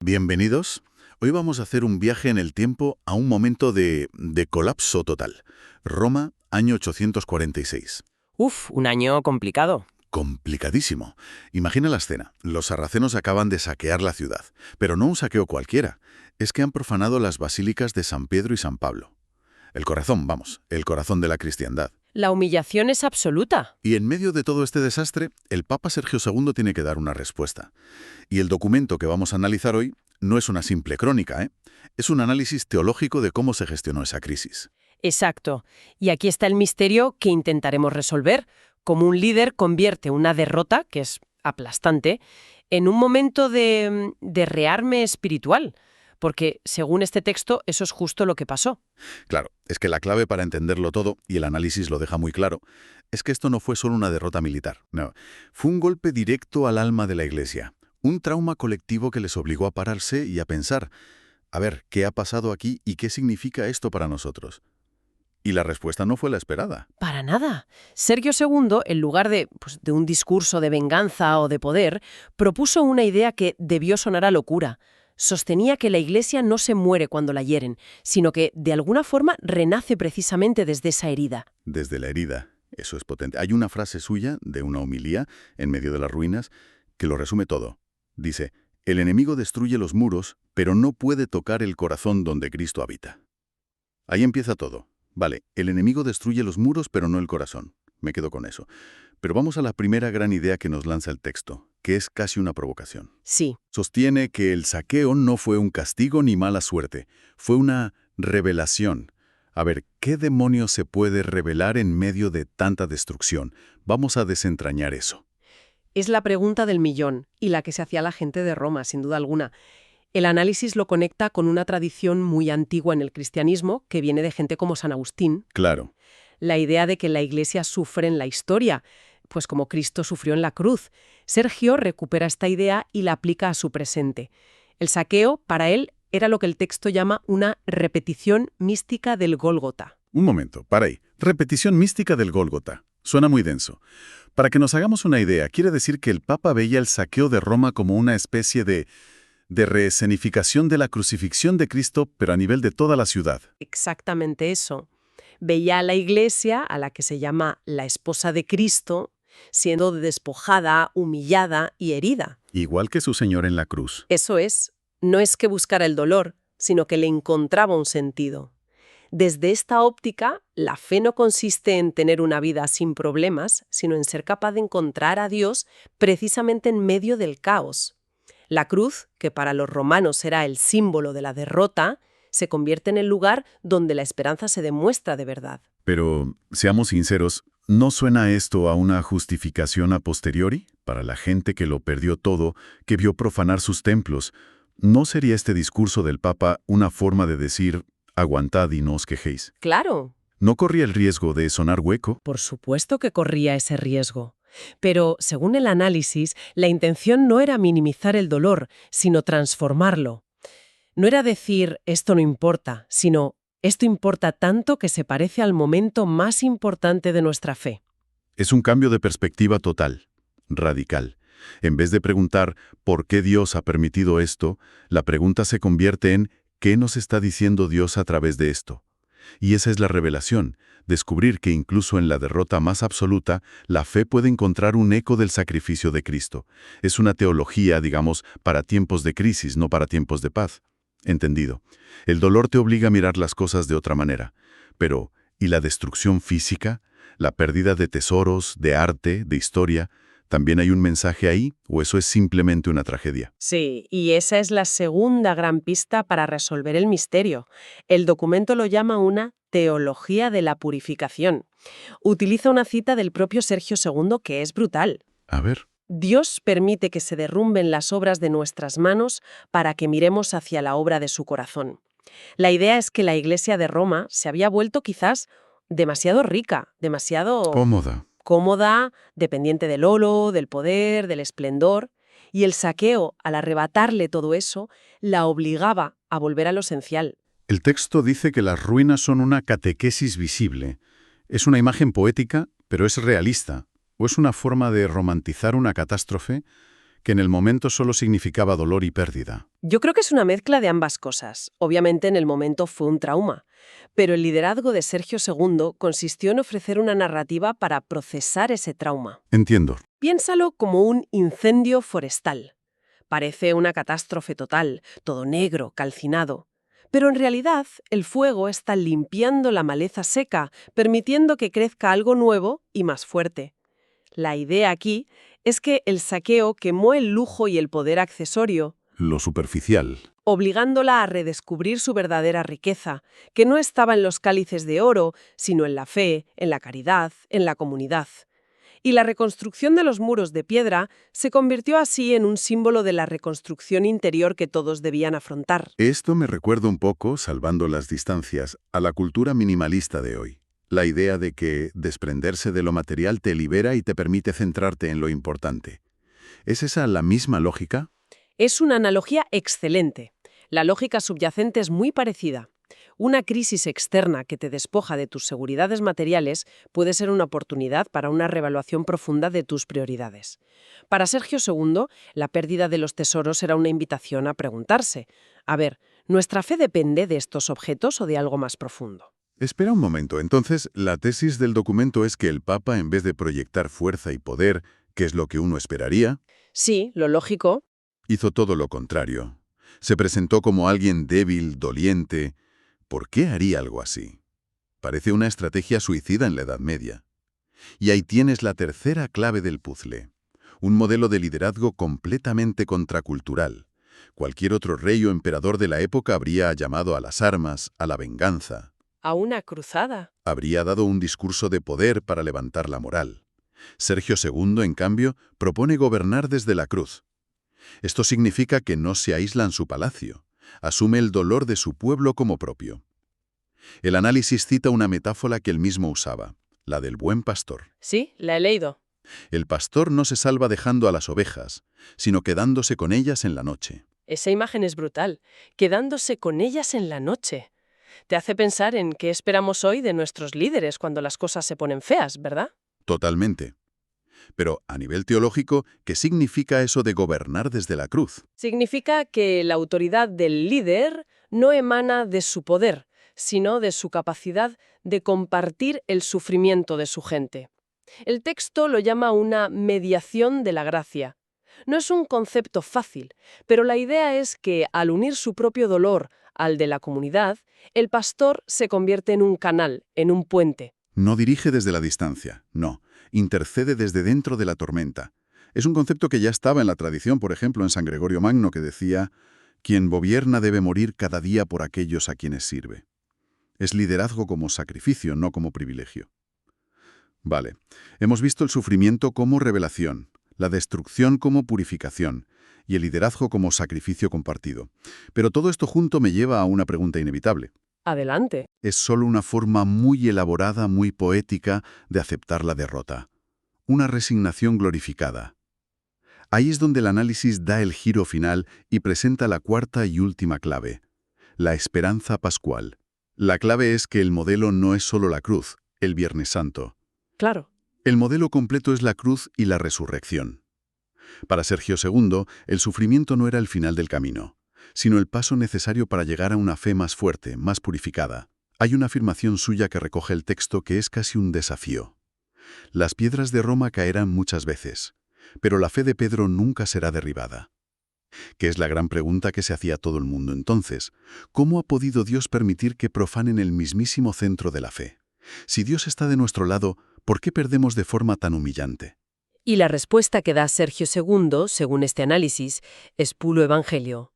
Bienvenidos. Hoy vamos a hacer un viaje en el tiempo a un momento de colapso total. Roma, año 846. Uf, un año complicado. Complicadísimo. Imagina la escena. Los sarracenos acaban de saquear la ciudad. Pero no un saqueo cualquiera. Es que han profanado las basílicas de San Pedro y San Pablo. El corazón, vamos, el corazón de la cristiandad. La humillación es absoluta. Y en medio de todo este desastre, el Papa Sergio II tiene que dar una respuesta. Y el documento que vamos a analizar hoy no es una simple crónica, ¿eh? Es un análisis teológico de cómo se gestionó esa crisis. Exacto. Y aquí está el misterio que intentaremos resolver. Cómo un líder convierte una derrota, que es aplastante, en un momento de rearme espiritual. Porque, según este texto, eso es justo lo que pasó. Claro, es que la clave para entenderlo todo, y el análisis lo deja muy claro, es que esto no fue solo una derrota militar. No, fue un golpe directo al alma de la Iglesia. Un trauma colectivo que les obligó a pararse y a pensar, a ver, ¿qué ha pasado aquí y qué significa esto para nosotros? Y la respuesta no fue la esperada. Para nada. Sergio II, en lugar de un discurso de venganza o de poder, propuso una idea que debió sonar a locura. Sostenía que la Iglesia no se muere cuando la hieren, sino que, de alguna forma, renace precisamente desde esa herida. Desde la herida. Eso es potente. Hay una frase suya, de una homilía, en medio de las ruinas, que lo resume todo. Dice, el enemigo destruye los muros, pero no puede tocar el corazón donde Cristo habita. Ahí empieza todo. Vale, el enemigo destruye los muros, pero no el corazón. Me quedo con eso. Pero vamos a la primera gran idea que nos lanza el texto, que es casi una provocación. Sí. Sostiene que el saqueo no fue un castigo ni mala suerte, fue una revelación. A ver, ¿qué demonios se puede revelar en medio de tanta destrucción? Vamos a desentrañar eso. Es la pregunta del millón, y la que se hacía la gente de Roma, sin duda alguna. El análisis lo conecta con una tradición muy antigua en el cristianismo, que viene de gente como San Agustín. Claro. La idea de que la Iglesia sufre en la historia, pues como Cristo sufrió en la cruz. Sergio recupera esta idea y la aplica a su presente. El saqueo, para él, era lo que el texto llama una repetición mística del Gólgota. Un momento, para ahí. Repetición mística del Gólgota. Suena muy denso. Para que nos hagamos una idea, quiere decir que el Papa veía el saqueo de Roma como una especie de reescenificación de la crucifixión de Cristo, pero a nivel de toda la ciudad. Exactamente eso. Veía a la Iglesia, a la que se llama la esposa de Cristo, siendo despojada, humillada y herida. Igual que su Señor en la cruz. Eso es, no es que buscara el dolor, sino que le encontraba un sentido. Desde esta óptica, la fe no consiste en tener una vida sin problemas, sino en ser capaz de encontrar a Dios precisamente en medio del caos. La cruz, que para los romanos era el símbolo de la derrota, se convierte en el lugar donde la esperanza se demuestra de verdad. Pero, seamos sinceros, ¿no suena esto a una justificación a posteriori? Para la gente que lo perdió todo, que vio profanar sus templos, ¿no sería este discurso del Papa una forma de decir, aguantad y no os quejéis? Claro. ¿No corría el riesgo de sonar hueco? Por supuesto que corría ese riesgo. Pero, según el análisis, la intención no era minimizar el dolor, sino transformarlo. No era decir, esto no importa, sino, esto importa tanto que se parece al momento más importante de nuestra fe. Es un cambio de perspectiva total, radical. En vez de preguntar, ¿por qué Dios ha permitido esto?, la pregunta se convierte en, ¿qué nos está diciendo Dios a través de esto? Y esa es la revelación, descubrir que incluso en la derrota más absoluta, la fe puede encontrar un eco del sacrificio de Cristo. Es una teología, digamos, para tiempos de crisis, no para tiempos de paz. Entendido. El dolor te obliga a mirar las cosas de otra manera. Pero, ¿y la destrucción física? ¿La pérdida de tesoros, de arte, de historia? ¿También hay un mensaje ahí o eso es simplemente una tragedia? Sí, y esa es la segunda gran pista para resolver el misterio. El documento lo llama una teología de la purificación. Utiliza una cita del propio Sergio II que es brutal. A ver. Dios permite que se derrumben las obras de nuestras manos para que miremos hacia la obra de su corazón. La idea es que la Iglesia de Roma se había vuelto quizás demasiado rica, demasiado cómoda, dependiente del oro, del poder, del esplendor, y el saqueo, al arrebatarle todo eso, la obligaba a volver a lo esencial. El texto dice que las ruinas son una catequesis visible. Es una imagen poética, pero es realista. ¿O es una forma de romantizar una catástrofe que en el momento solo significaba dolor y pérdida. Yo creo que es una mezcla de ambas cosas. Obviamente en el momento fue un trauma, pero el liderazgo de Sergio II consistió en ofrecer una narrativa para procesar ese trauma. Entiendo. Piénsalo como un incendio forestal. Parece una catástrofe total, todo negro, calcinado. Pero en realidad el fuego está limpiando la maleza seca, permitiendo que crezca algo nuevo y más fuerte. La idea aquí es que el saqueo quemó el lujo y el poder accesorio, Lo superficial. obligándola a redescubrir su verdadera riqueza, que no estaba en los cálices de oro, sino en la fe, en la caridad, en la comunidad. Y la reconstrucción de los muros de piedra se convirtió así en un símbolo de la reconstrucción interior que todos debían afrontar. Esto me recuerda un poco, salvando las distancias, a la cultura minimalista de hoy. La idea de que desprenderse de lo material te libera y te permite centrarte en lo importante. ¿Es esa la misma lógica? Es una analogía excelente. La lógica subyacente es muy parecida. Una crisis externa que te despoja de tus seguridades materiales puede ser una oportunidad para una reevaluación profunda de tus prioridades. Para Sergio II, la pérdida de los tesoros era una invitación a preguntarse, a ver, ¿nuestra fe depende de estos objetos o de algo más profundo? Espera un momento. Entonces, la tesis del documento es que el Papa, en vez de proyectar fuerza y poder, que es lo que uno esperaría, Sí, lo lógico. hizo todo lo contrario. Se presentó como alguien débil, doliente. ¿Por qué haría algo así? Parece una estrategia suicida en la Edad Media. Y ahí tienes la tercera clave del puzzle. Un modelo de liderazgo completamente contracultural. Cualquier otro rey o emperador de la época habría llamado a las armas, a la venganza. A una cruzada. Habría dado un discurso de poder para levantar la moral. Sergio II, en cambio, propone gobernar desde la cruz. Esto significa que no se aísla en su palacio. Asume el dolor de su pueblo como propio. El análisis cita una metáfora que él mismo usaba, la del buen pastor. Sí, la he leído. El pastor no se salva dejando a las ovejas, sino quedándose con ellas en la noche. Esa imagen es brutal, quedándose con ellas en la noche. Te hace pensar en qué esperamos hoy de nuestros líderes cuando las cosas se ponen feas, ¿verdad? Totalmente. Pero a nivel teológico, ¿qué significa eso de gobernar desde la cruz? Significa que la autoridad del líder no emana de su poder, sino de su capacidad de compartir el sufrimiento de su gente. El texto lo llama una mediación de la gracia. No es un concepto fácil, pero la idea es que al unir su propio dolor al de la comunidad, el pastor se convierte en un canal, en un puente. No dirige desde la distancia, no. Intercede desde dentro de la tormenta. Es un concepto que ya estaba en la tradición, por ejemplo, en San Gregorio Magno, que decía: «Quien gobierna debe morir cada día por aquellos a quienes sirve». Es liderazgo como sacrificio, no como privilegio. Vale, hemos visto el sufrimiento como revelación, la destrucción como purificación y el liderazgo como sacrificio compartido. Pero todo esto junto me lleva a una pregunta inevitable. Adelante. Es solo una forma muy elaborada, muy poética de aceptar la derrota. Una resignación glorificada. Ahí es donde el análisis da el giro final y presenta la cuarta y última clave: la esperanza pascual. La clave es que el modelo no es solo la cruz, el Viernes Santo. Claro. El modelo completo es la cruz y la resurrección. Para Sergio II, el sufrimiento no era el final del camino, sino el paso necesario para llegar a una fe más fuerte, más purificada. Hay una afirmación suya que recoge el texto que es casi un desafío. Las piedras de Roma caerán muchas veces, pero la fe de Pedro nunca será derribada. Que es la gran pregunta que se hacía todo el mundo entonces. ¿Cómo ha podido Dios permitir que profanen el mismísimo centro de la fe? Si Dios está de nuestro lado, ¿por qué perdemos de forma tan humillante? Y la respuesta que da Sergio II, según este análisis, es puro evangelio.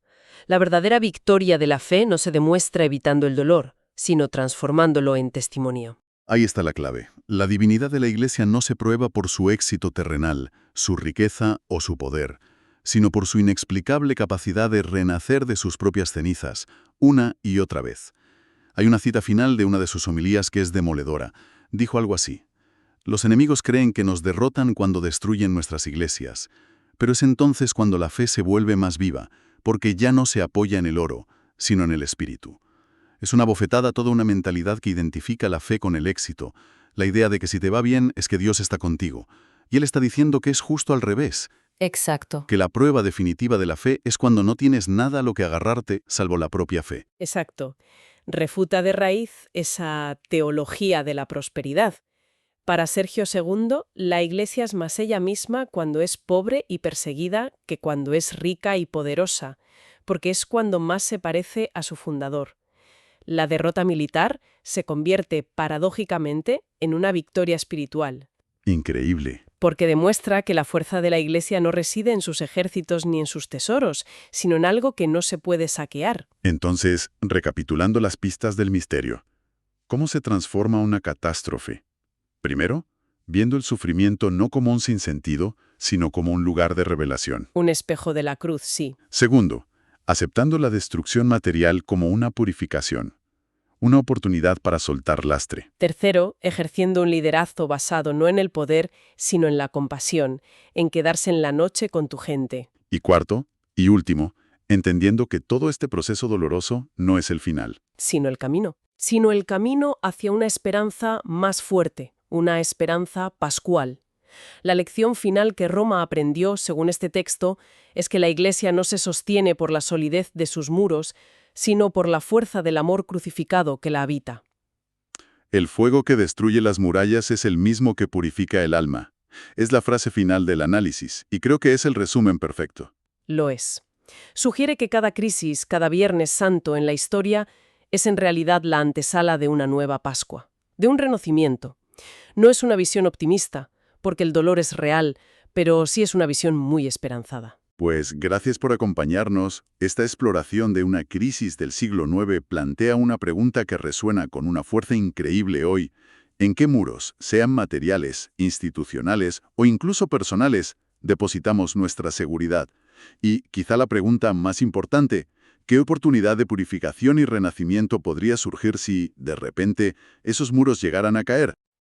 La verdadera victoria de la fe no se demuestra evitando el dolor, sino transformándolo en testimonio. Ahí está la clave. La divinidad de la Iglesia no se prueba por su éxito terrenal, su riqueza o su poder, sino por su inexplicable capacidad de renacer de sus propias cenizas, una y otra vez. Hay una cita final de una de sus homilías que es demoledora. Dijo algo así: «Los enemigos creen que nos derrotan cuando destruyen nuestras iglesias, pero es entonces cuando la fe se vuelve más viva, porque ya no se apoya en el oro, sino en el espíritu». Es una bofetada a toda una mentalidad que identifica la fe con el éxito, la idea de que si te va bien es que Dios está contigo. Y él está diciendo que es justo al revés, Exacto. Que la prueba definitiva de la fe es cuando no tienes nada a lo que agarrarte salvo la propia fe. Exacto. Refuta de raíz esa teología de la prosperidad. Para Sergio II, la Iglesia es más ella misma cuando es pobre y perseguida que cuando es rica y poderosa, porque es cuando más se parece a su fundador. La derrota militar se convierte, paradójicamente, en una victoria espiritual, Increíble. porque demuestra que la fuerza de la Iglesia no reside en sus ejércitos ni en sus tesoros, sino en algo que no se puede saquear. Entonces, recapitulando las pistas del misterio, ¿cómo se transforma una catástrofe? Primero, viendo el sufrimiento no como un sinsentido, sino como un lugar de revelación. Un espejo de la cruz, sí. Segundo, aceptando la destrucción material como una purificación, una oportunidad para soltar lastre. Tercero, ejerciendo un liderazgo basado no en el poder, sino en la compasión, en quedarse en la noche con tu gente. Y cuarto, y último, entendiendo que todo este proceso doloroso no es el final. Sino el camino hacia una esperanza más fuerte, una esperanza pascual. La lección final que Roma aprendió, según este texto, es que la Iglesia no se sostiene por la solidez de sus muros, sino por la fuerza del amor crucificado que la habita. El fuego que destruye las murallas es el mismo que purifica el alma. Es la frase final del análisis, y creo que es el resumen perfecto. Lo es. Sugiere que cada crisis, cada Viernes Santo en la historia, es en realidad la antesala de una nueva Pascua, de un renacimiento. No es una visión optimista, porque el dolor es real, pero sí es una visión muy esperanzada. Pues gracias por acompañarnos. Esta exploración de una crisis del siglo IX plantea una pregunta que resuena con una fuerza increíble hoy. ¿En qué muros, sean materiales, institucionales o incluso personales, depositamos nuestra seguridad? Y, quizá la pregunta más importante, ¿qué oportunidad de purificación y renacimiento podría surgir si, de repente, esos muros llegaran a caer?